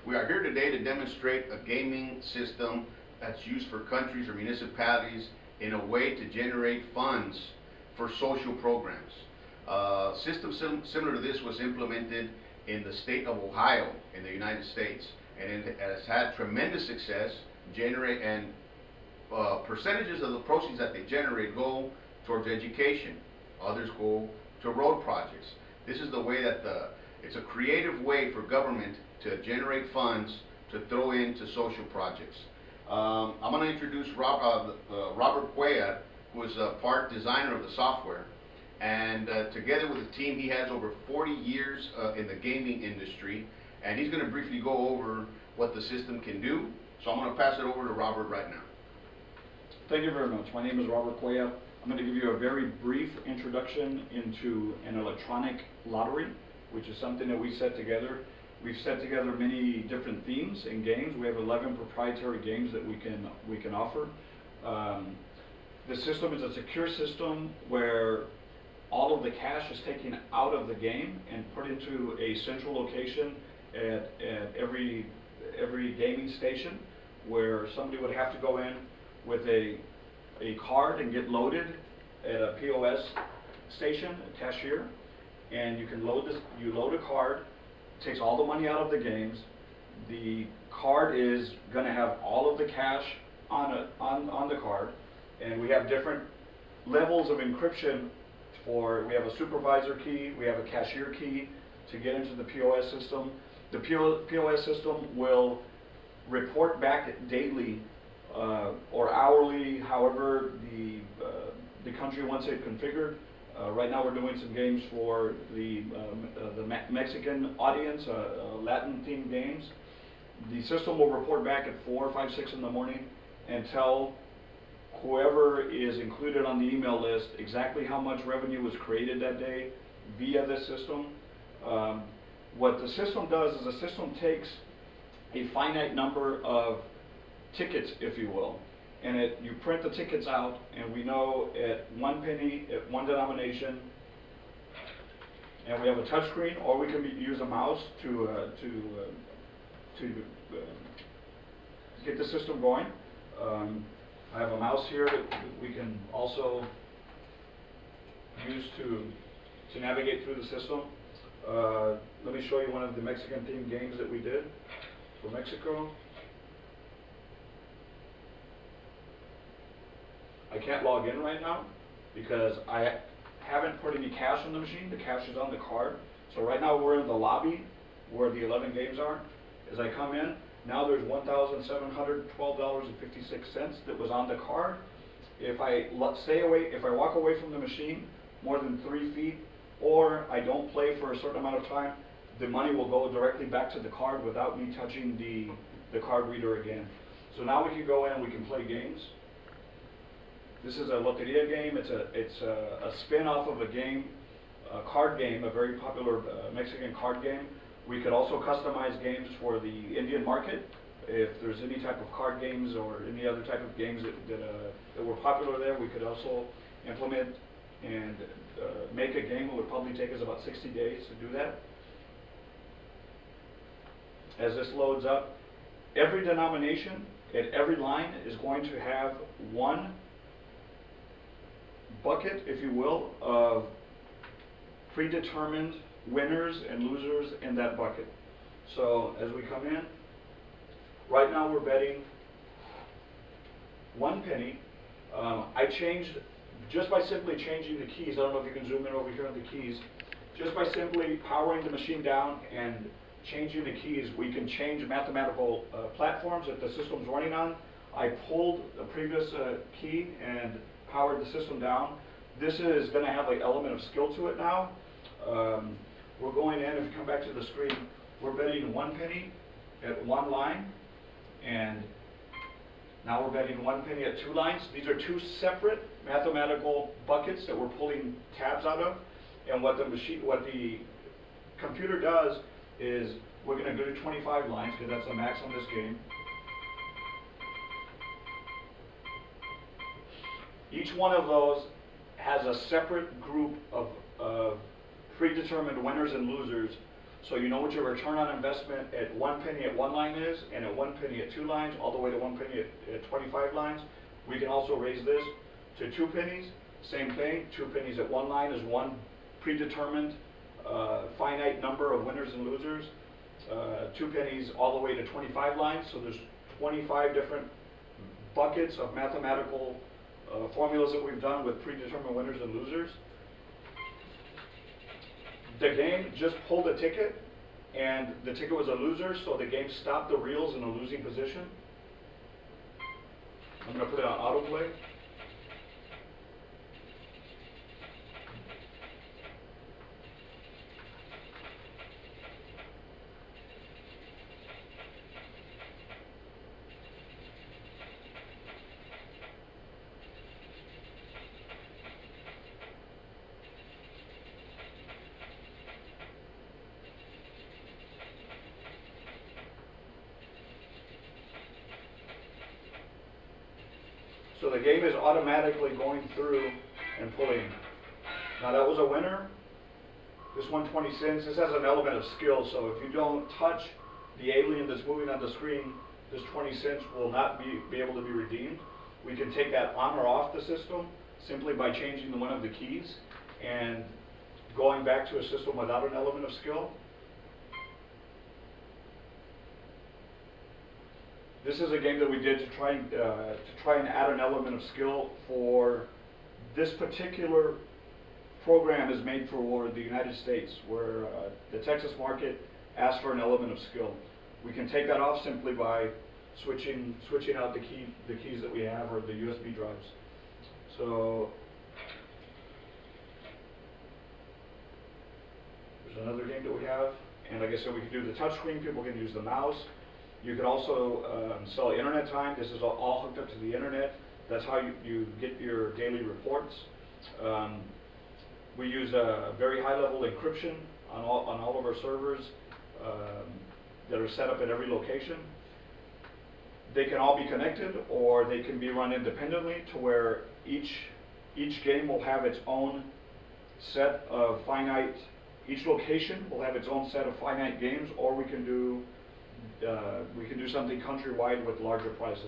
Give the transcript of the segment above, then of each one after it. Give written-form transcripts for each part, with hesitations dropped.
We are here today to demonstrate a gaming system that's used for countries or municipalities in a way to generate funds for social programs. System similar to this was implemented in the state of Ohio in the United States, and it has had tremendous success. Percentages of the proceeds that they generate go towards education. Others go to road projects. This is the way that it's a creative way for government to generate funds to throw into social projects. I'm going to introduce Robert Cuellar, who is a part designer of the software, and together with the team, he has over 40 years in the gaming industry, and he's going to briefly go over what the system can do. So I'm going to pass it over to Robert right now. Thank you very much. My name is Robert Cuellar. I'm going to give you a very brief introduction into an electronic lottery, which is something that we set together. We've set together many different themes and games. We have 11 proprietary games that we can offer. The system is a secure system where all of the cash is taken out of the game and put into a central location at every gaming station, where somebody would have to go in with a card and get loaded at a POS station, a cashier, and you can load you load a card. It takes all the money out of the games. The card is going to have all of the cash on the card, and we have different levels of encryption. We have a supervisor key, we have a cashier key to get into the POS system. The POS system will report back daily or hourly, however the country wants it configured. Right now we're doing some games for the Mexican audience, Latin themed games. The system will report back at 4, 5, 6 in the morning and tell whoever is included on the email list exactly how much revenue was created that day via this system. What the system does is the system takes a finite number of tickets, if you will, and you print the tickets out, and we know at 1 penny, at one denomination, and we have a touch screen, or we can use a mouse to get the system going. I have a mouse here that we can also use to navigate through the system. Let me show you one of the Mexican themed games that we did for Mexico. I can't log in right now because I haven't put any cash on the machine. The cash is on the card. So right now we're in the lobby where the 11 games are. As I come in, now there's $1,712.56 that was on the card. If I walk away from the machine more than 3 feet, or I don't play for a certain amount of time, the money will go directly back to the card without me touching the card reader again. So now we can go in and we can play games. This is a Loteria game. It's a spin-off of a game, a card game, a very popular Mexican card game. We could also customize games for the Indian market. If there's any type of card games or any other type of games that were popular there, we could also implement and make a game. It would probably take us about 60 days to do that. As this loads up, every denomination at every line is going to have one bucket, if you will, of predetermined winners and losers in that bucket. So as we come in, right now we're betting 1 penny. I changed, just by simply changing the keys, I don't know if you can zoom in over here on the keys, just by simply powering the machine down and changing the keys, we can change mathematical platforms that the system's running on. I pulled the previous key and powered the system down. This is going to have an element of skill to it now. We're going in, if you come back to the screen, we're betting 1 penny at 1 line, and now we're betting 1 penny at 2 lines. These are 2 separate mathematical buckets that we're pulling tabs out of, and what the computer does is we're going to go to 25 lines because that's the max on this game. Each one of those has a separate group of predetermined winners and losers. So you know what your return on investment at 1 penny at one line is, and at 1 penny at 2 lines, all the way to 1 penny at 25 lines. We can also raise this to 2 pennies, same thing. 2 pennies at one line is one predetermined finite number of winners and losers. 2 pennies all the way to 25 lines, so there's 25 different buckets of mathematical formulas that we've done with predetermined winners and losers. The game just pulled a ticket, and the ticket was a loser, so the game stopped the reels in a losing position. I'm going to put it on autoplay. So the game is automatically going through and pulling. Now that was a winner. This won 20 cents. This has an element of skill, so if you don't touch the alien that's moving on the screen, this 20 cents will not be able to be redeemed. We can take that on or off the system simply by changing one of the keys and going back to a system without an element of skill. This is a game that we did to try and add an element of skill for this particular program is made for the United States, where the Texas market asks for an element of skill. We can take that off simply by switching out the keys that we have, or the USB drives. So there's another game that we have, and like I said, we can do the touch screen. People can use the mouse. You can also sell internet time. This is all hooked up to the internet. That's how you get your daily reports. We use a very high level encryption on all of our servers that are set up at every location. They can all be connected, or they can be run independently, to where each game will have its own set of finite, each location will have its own set of finite games, or we can do something countrywide with larger prizes.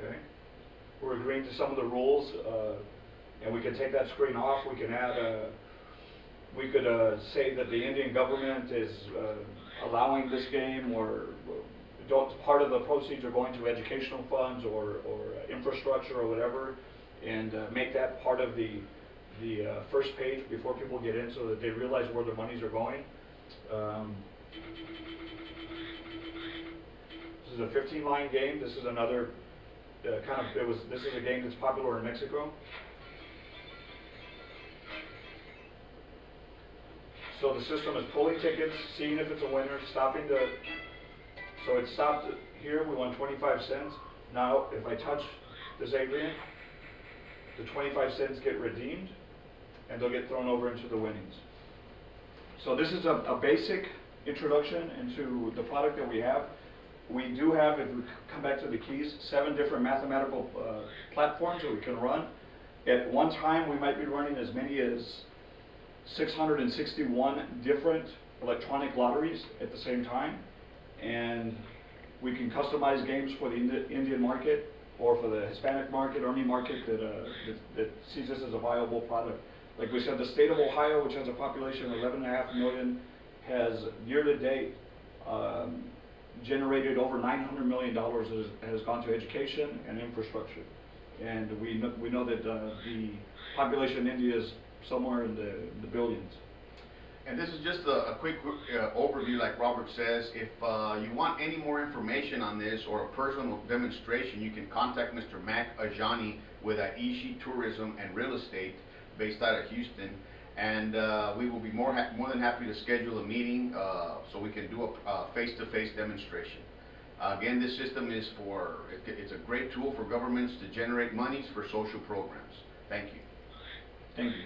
Okay, we're agreeing to some of the rules, and we can take that screen off. We can add we could say that the Indian government is allowing this game, or part of the proceeds are going to educational funds or infrastructure or whatever, and make that part of the first page before people get in, so that they realize where their monies are going. This is a 15-line game. This is another this is a game that's popular in Mexico. So the system is pulling tickets, seeing if it's a winner, stopping so it stopped here. We won 25 cents. Now if I touch this alien, the 25 cents get redeemed, and they'll get thrown over into the winnings. So this is a basic introduction into the product that we have. We do have, if we come back to the keys, 7 different mathematical platforms that we can run. At one time, we might be running as many as 661 different electronic lotteries at the same time, and we can customize games for the Indian market, or for the Hispanic market, or any market that sees this as a viable product. Like we said, the state of Ohio, which has a population of 11.5 million, has year to date generated over $900 million has gone to education and infrastructure. And we know that the population in India is somewhere in the billions. And this is just a quick overview, like Robert says. If you want any more information on this, or a personal demonstration, you can contact Mr. Mac Ajani with Aishi Tourism and Real Estate, based out of Houston. And we will be more than happy to schedule a meeting so we can do a face-to-face demonstration. Again, this system is it's a great tool for governments to generate monies for social programs. Thank you. Thank you.